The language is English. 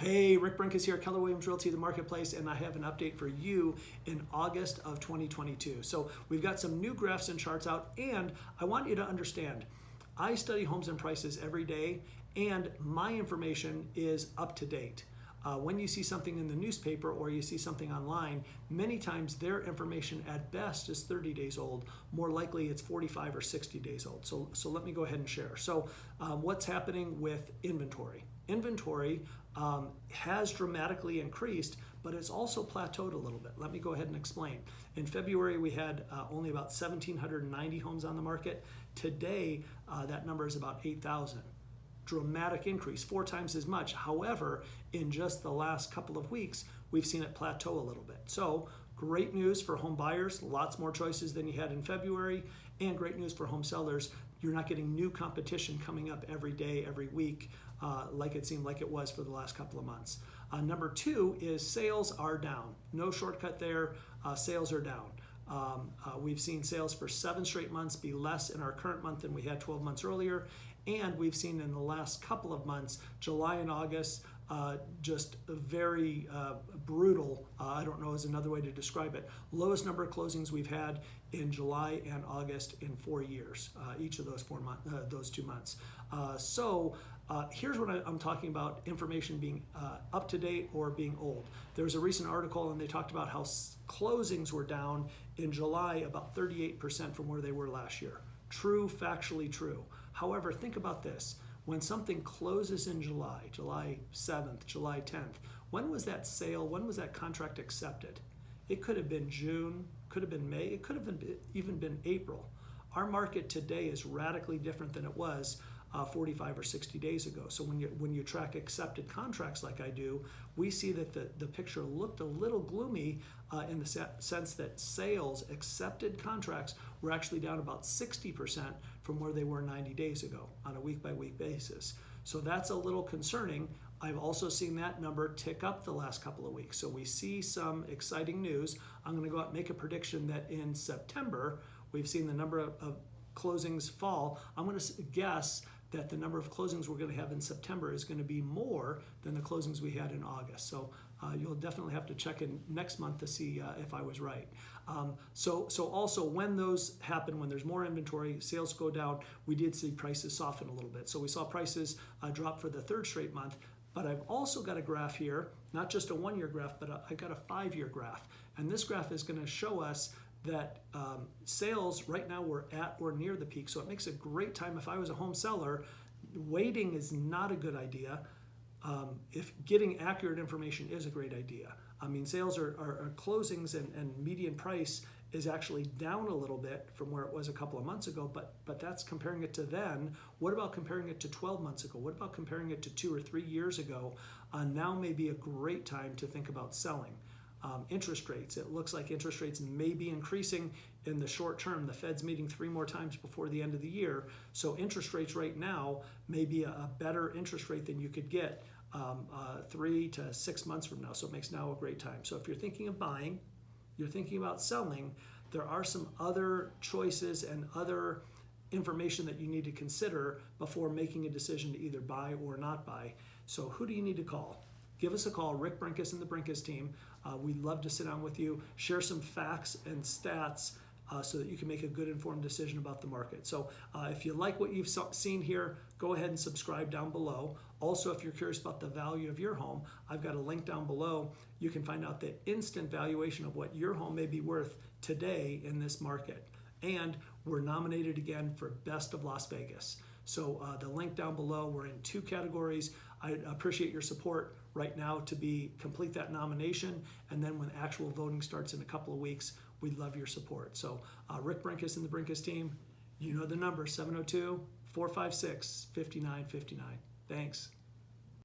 Hey, Rick Brinkus here, Keller Williams Realty, the marketplace, and I have an update for you in August of 2022. So we've got some new graphs and charts out, and I want you to understand, I study homes and prices every day, and my information is up to date. When you see something in the newspaper or you see something online, many times their information at best is 30 days old. More likely it's 45 or 60 days old. So let me go ahead and share. So what's happening with inventory? Inventory has dramatically increased, but it's also plateaued a little bit. Let me go ahead and explain. In February, we had only about 1,790 homes on the market. Today, that number is about 8,000. Dramatic increase, 4 times as much. However, in just the last couple of weeks, we've seen it plateau a little bit. So great news for home buyers, lots more choices than you had in February, and great news for home sellers. You're not getting new competition coming up every day, every week, like it seemed like it was for the last couple of months. Number 2 is sales are down. No shortcut there, sales are down. We've seen sales for 7 straight months be less in our current month than we had 12 months earlier. And we've seen in the last couple of months, July and August, just very brutal, I don't know is another way to describe it, lowest number of closings we've had in July and August in 4 years, each of those 2 months. So here's what I'm talking about, information being up to date or being old. There was a recent article and they talked about how closings were down in July about 38% from where they were last year. True, factually true. However, think about this. When something closes in July 7th, July 10th, when was that sale, when was that contract accepted? It could have been June, could have been May, it could have even been April. Our market today is radically different than it was 45 or 60 days ago. So when you track accepted contracts like I do, we see that the picture looked a little gloomy in the sense that sales, accepted contracts, were actually down about 60% from where they were 90 days ago on a week-by-week basis. So that's a little concerning. I've also seen that number tick up the last couple of weeks. So we see some exciting news. I'm going to go out and make a prediction that in September, we've seen the number of closings fall. I'm going to guess that the number of closings we're going to have in September is going to be more than the closings we had in August. So you'll definitely have to check in next month to see if I was right. So also when those happen, when there's more inventory, sales go down, we did see prices soften a little bit. So we saw prices drop for the 3rd straight month. But I've also got a graph here, not just a 1-year graph, but I've got a 5-year graph. And this graph is going to show us that sales right now we're at or near the peak. So it makes a great time. If I was a home seller, waiting is not a good idea. If getting accurate information is a great idea. I mean, sales are closings and median price is actually down a little bit from where it was a couple of months ago, but that's comparing it to then. What about comparing it to 12 months ago? What about comparing it to 2 or 3 years ago? Now may be a great time to think about selling. Interest rates. It looks like interest rates may be increasing in the short term. The Fed's meeting 3 more times before the end of the year. So interest rates right now may be a better interest rate than you could get 3 to 6 months from now. So it makes now a great time. So if you're thinking of buying, you're thinking about selling, there are some other choices and other information that you need to consider before making a decision to either buy or not buy. So who do you need to call? Give us a call, Rick Brinkus and the Brinkus team. We'd love to sit down with you, share some facts and stats so that you can make a good informed decision about the market. So if you like what you've seen here, go ahead and subscribe down below. Also, if you're curious about the value of your home, I've got a link down below. You can find out the instant valuation of what your home may be worth today in this market. And we're nominated again for Best of Las Vegas. So the link down below, we're in 2 categories. I appreciate your support right now to complete that nomination. And then when actual voting starts in a couple of weeks, we'd love your support. So Rick Brinkus and the Brinkus team, you know the number, 702-456-5959. Thanks.